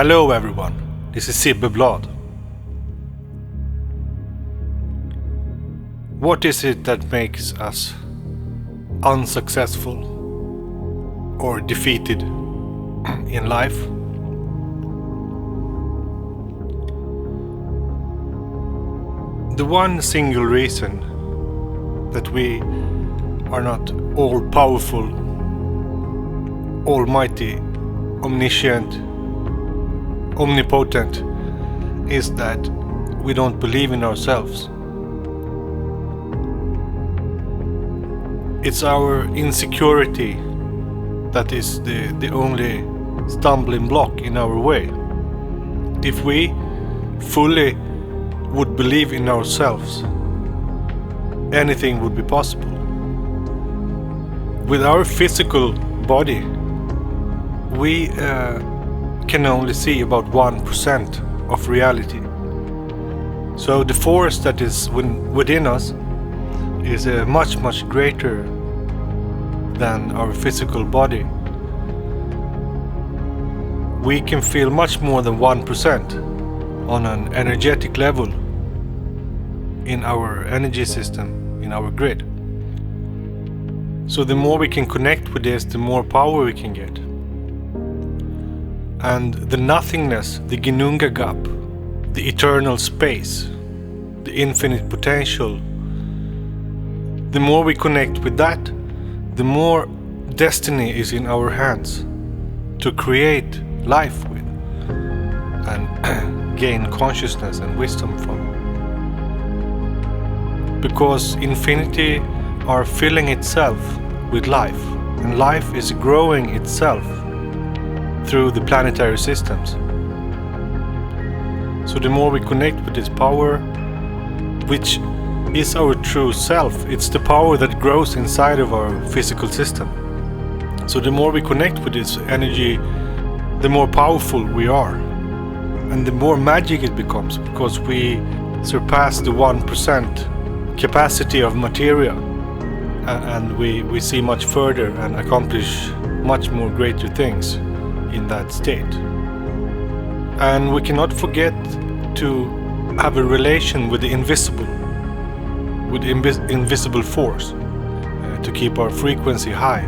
Hello everyone, this is Sibbe Bladh. What is it that makes us unsuccessful or defeated in life? The one single reason that we are not all-powerful, almighty, omniscient, omnipotent is that we don't believe in ourselves. It's our insecurity that is the only stumbling block in our way. If we fully would believe in ourselves, anything would be possible. With our physical body, we can only see about 1% of reality. So the force that is within us is much greater than our physical body. We can feel much more than 1% on an energetic level in our energy system, in our grid. So the more we can connect with this, the more power we can get. And the nothingness, the Ginunga gap, the eternal space, the infinite potential, the more we connect with that, the more destiny is in our hands to create life with and gain consciousness and wisdom from. Because infinity are filling itself with life, and life is growing itself through the planetary systems. So the more we connect with this power, which is our true self, it's the power that grows inside of our physical system. So the more we connect with this energy, the more powerful we are. And the more magic it becomes, because we surpass the 1% capacity of materia, and we see much further and accomplish much more greater things in that state. And we cannot forget to have a relation with the invisible, with the invisible force, to keep our frequency high.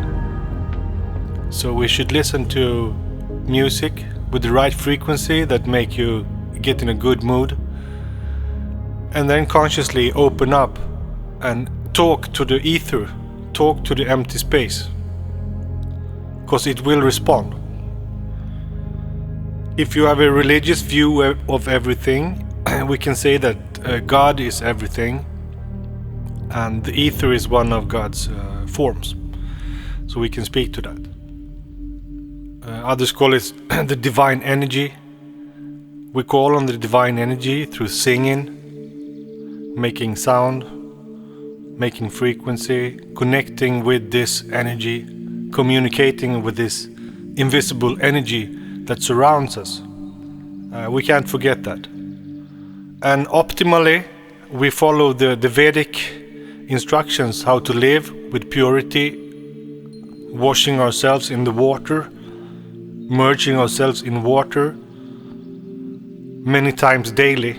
So we should listen to music with the right frequency that make you get in a good mood, and then consciously open up and talk to the ether, talk to the empty space, because it will respond. If you have a religious view of everything, we can say that God is everything, and the ether is one of God's forms. So we can speak to that. Others call it the divine energy. We call on the divine energy through singing, making sound, making frequency, connecting with this energy, communicating with this invisible energy that surrounds us. We can't forget that. And optimally, we follow the Vedic instructions how to live with purity, washing ourselves in the water, merging ourselves in water many times daily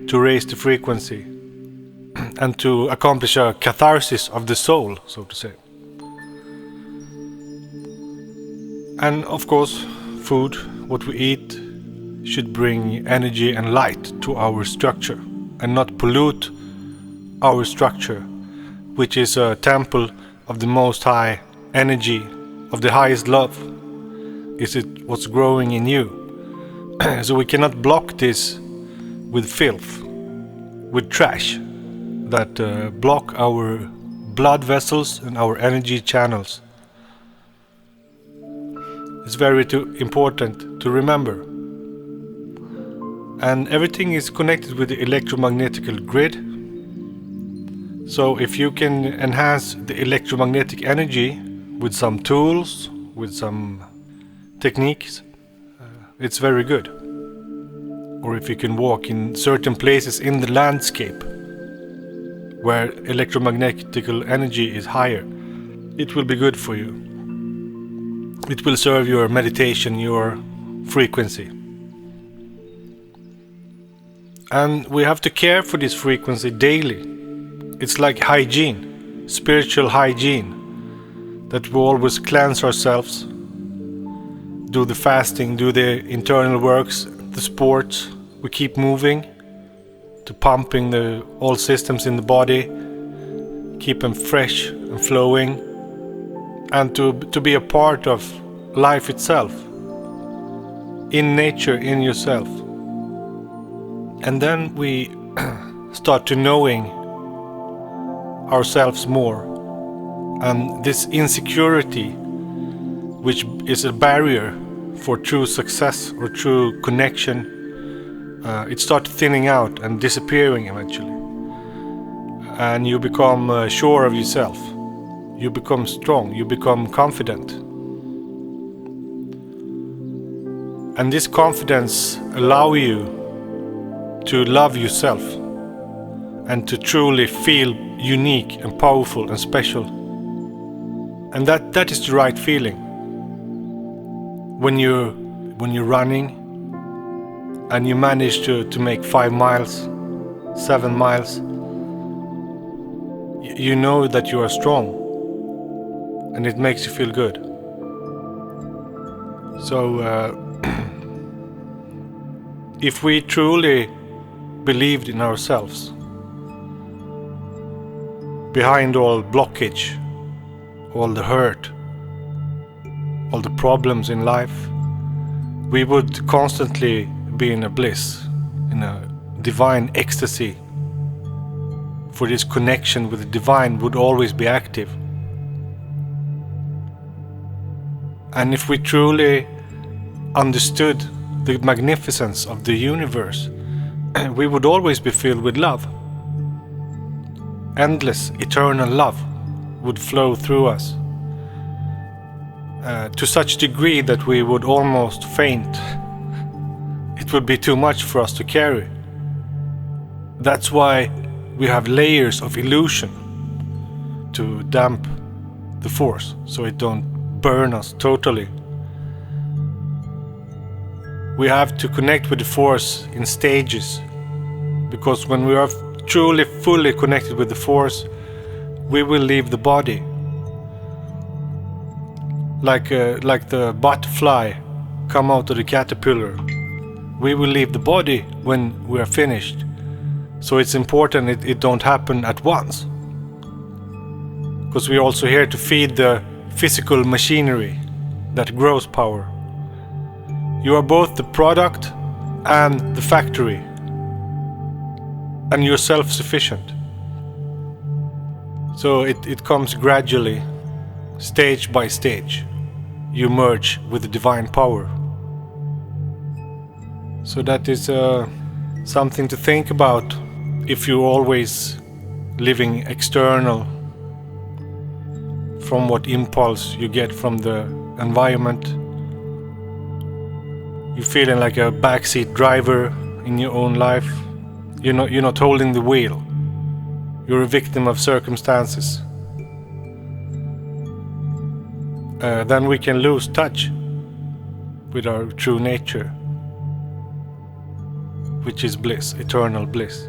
to raise the frequency and to accomplish a catharsis of the soul, so to say. And of course, food, what we eat, should bring energy and light to our structure and not pollute our structure, which is a temple of the most high energy, of the highest love. Is it what's growing in you? So we cannot block this with filth, with trash that block our blood vessels and our energy channels. It's very important to remember. And everything is connected with the electromagnetic grid. So if you can enhance the electromagnetic energy with some tools, with some techniques, it's very good. Or if you can walk in certain places in the landscape where electromagnetic energy is higher, it will be good for you. It will serve your meditation, your frequency. And we have to care for this frequency daily. It's like hygiene, spiritual hygiene, that we always cleanse ourselves, do the fasting, do the internal works, the sports. We keep moving to pumping all systems in the body, keep them fresh and flowing, and to be a part of life itself, in nature, in yourself. And then we start to knowing ourselves more, and this insecurity, which is a barrier for true success or true connection, it starts thinning out and disappearing eventually, and you become sure of yourself, you become strong, you become confident. And this confidence allows you to love yourself and to truly feel unique and powerful and special. And that is the right feeling. When you're running and you manage to make 5 miles, 7 miles, you know that you are strong, and it makes you feel good. So if we truly believed in ourselves, behind all blockage, all the hurt, all the problems in life, we would constantly be in a bliss, in a divine ecstasy. For this connection with the divine would always be active. And if we truly understood the magnificence of the universe, we would always be filled with love. Endless, eternal love would flow through us to such degree that we would almost faint. It would be too much for us to carry. That's why we have layers of illusion to damp the force, so it don't burn us totally. We have to connect with the force in stages, because when we are truly fully connected with the force, we will leave the body. Like the butterfly come out of the caterpillar, we will leave the body when we are finished. So it's important it don't happen at once, because we're also here to feed the physical machinery that grows power. You are both the product and the factory, and you're self-sufficient. So it comes gradually, stage by stage. You merge with the divine power. So that is something to think about if you're always living external from what impulse you get from the environment. You're feeling like a backseat driver in your own life. You're not holding the wheel. You're a victim of circumstances. Then we can lose touch with our true nature, which is bliss, eternal bliss,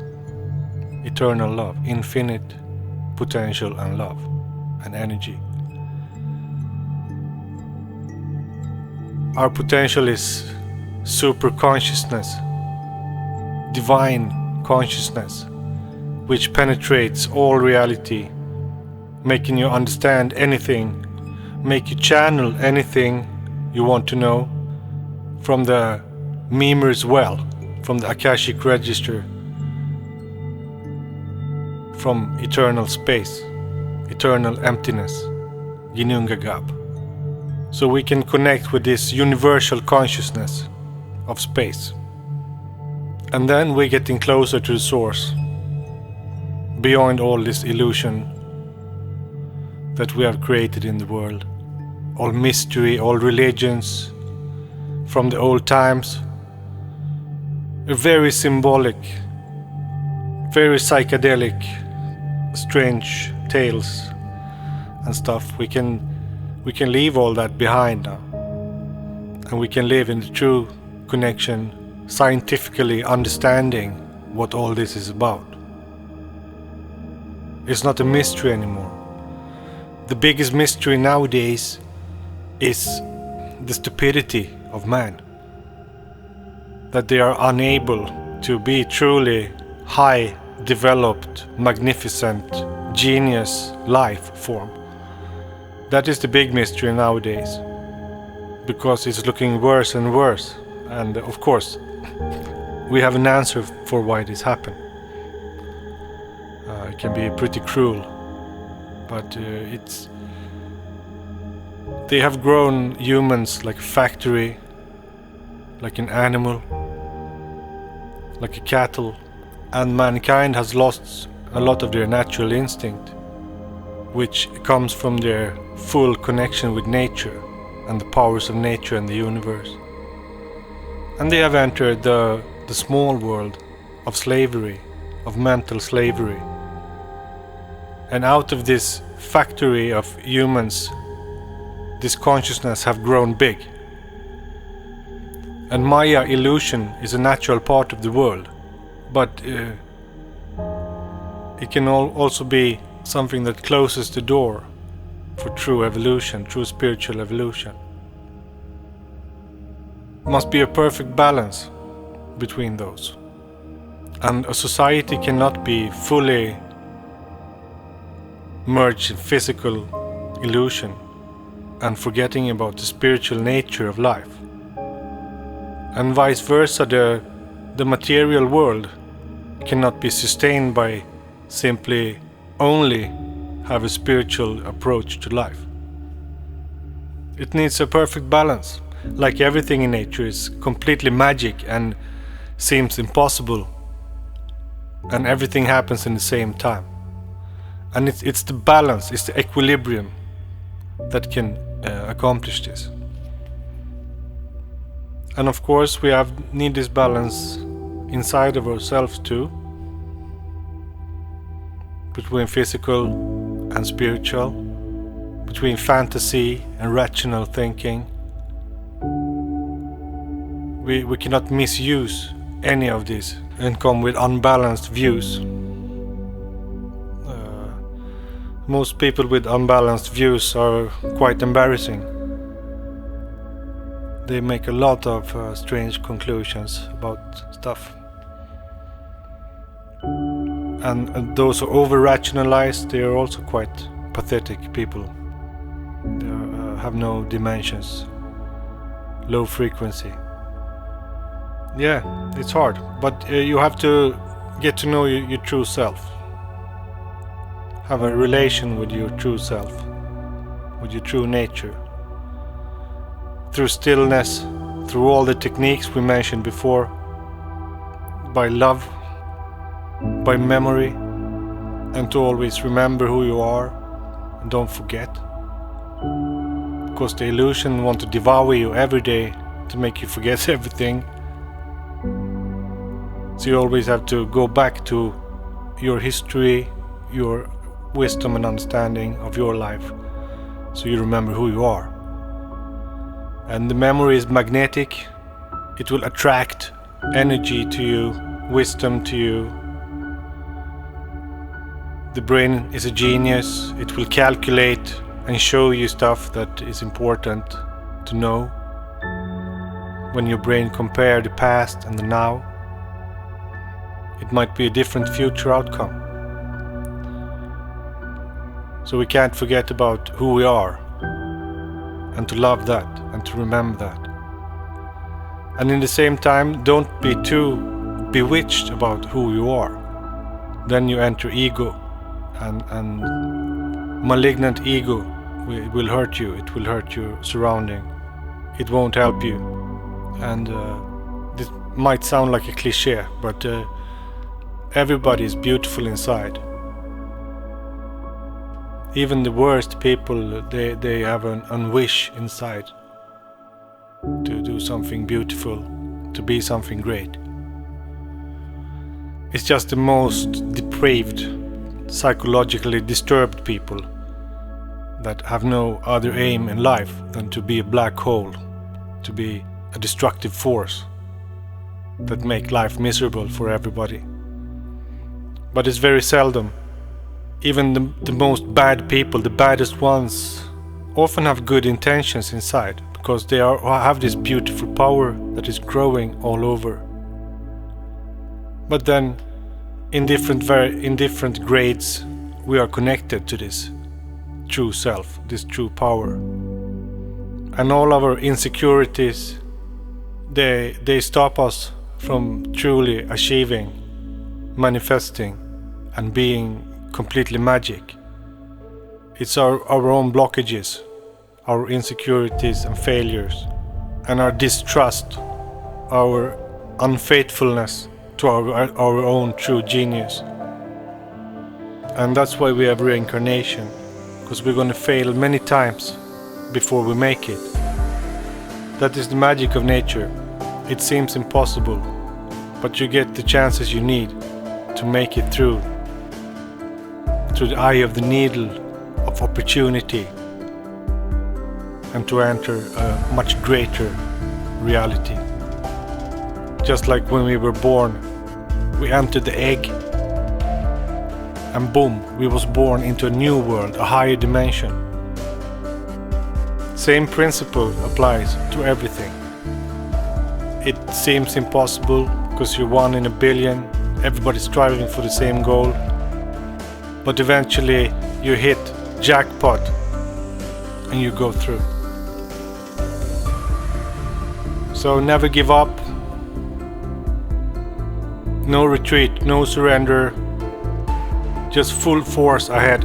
eternal love, infinite potential and love and energy. Our potential is super consciousness, divine consciousness, which penetrates all reality, making you understand anything, make you channel anything you want to know from the Mimer's well, from the Akashic register, from eternal space, eternal emptiness, Ginunga Gap. So we can connect with this universal consciousness of space. And then we're getting closer to the source, beyond all this illusion that we have created in the world. All mystery, all religions from the old times are very symbolic, very psychedelic, strange tales and stuff. We can leave all that behind now, and we can live in the true connection, scientifically understanding what all this is about. It's not a mystery anymore. The biggest mystery nowadays is the stupidity of man. That they are unable to be truly high, developed, magnificent, genius life form. That is the big mystery nowadays. Because it's looking worse and worse. And of course, we have an answer for why this happened. It can be pretty cruel, but they have grown humans like a factory, like an animal, like a cattle, and mankind has lost a lot of their natural instinct, which comes from their full connection with nature and the powers of nature and the universe. And they have entered the small world of slavery, of mental slavery. And out of this factory of humans, this consciousness have grown big. And Maya illusion is a natural part of the world, but it can also be something that closes the door for true evolution, true spiritual evolution. Must be a perfect balance between those. And a society cannot be fully merged in physical illusion and forgetting about the spiritual nature of life. And vice versa, the material world cannot be sustained by simply only have a spiritual approach to life. It needs a perfect balance. Like everything in nature is completely magic and seems impossible, and everything happens in the same time. And it's the balance, it's the equilibrium that can accomplish this. And of course we need this balance inside of ourselves too, between physical and spiritual, between fantasy and rational thinking. We cannot misuse any of this and come with unbalanced views. Most people with unbalanced views are quite embarrassing. They make a lot of strange conclusions about stuff. And those who over-rationalize, they are also quite pathetic people. They have no dimensions, low frequency. Yeah, it's hard, but you have to get to know your true self. Have a relation with your true self, with your true nature. Through stillness, through all the techniques we mentioned before, by love, by memory, and to always remember who you are and don't forget. Because the illusion wants to devour you every day to make you forget everything. So you always have to go back to your history, your wisdom and understanding of your life, so you remember who you are. And the memory is magnetic. It will attract energy to you, wisdom to you. The brain is a genius. It will calculate and show you stuff that is important to know. When your brain compares the past and the now, it might be a different future outcome. So we can't forget about who we are, and to love that, and to remember that. And in the same time, don't be too bewitched about who you are. Then you enter ego, and malignant ego will hurt you. It will hurt your surrounding. It won't help you. And this might sound like a cliche, but everybody is beautiful inside. Even the worst people, they have an wish inside to do something beautiful, to be something great. It's just the most depraved, psychologically disturbed people that have no other aim in life than to be a black hole, to be a destructive force that make life miserable for everybody. but it's very seldom. Even the most bad people, the baddest ones, often have good intentions inside, because they have this beautiful power that is growing all over. But then, in different grades, we are connected to this true self, this true power. And all our insecurities, they stop us from truly achieving, manifesting, and being completely magic. It's our own blockages, our insecurities and failures, and our distrust, our unfaithfulness to our own true genius. And that's why we have reincarnation, because we're going to fail many times before we make it. That is the magic of nature. It seems impossible, but you get the chances you need to make it through the eye of the needle of opportunity, and to enter a much greater reality. Just like when we were born, we entered the egg, and boom, we was born into a new world, a higher dimension. Same principle applies to everything. It seems impossible because you're one in a billion, everybody's striving for the same goal, but eventually you hit jackpot and you go through. So never give up, no retreat, no surrender, just full force ahead.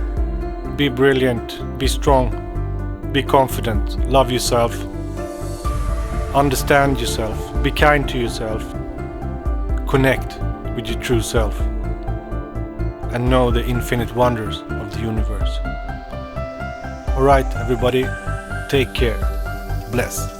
Be brilliant, be strong, be confident, love yourself, understand yourself, be kind to yourself, connect with your true self, and know the infinite wonders of the universe. Alright everybody, take care, bless.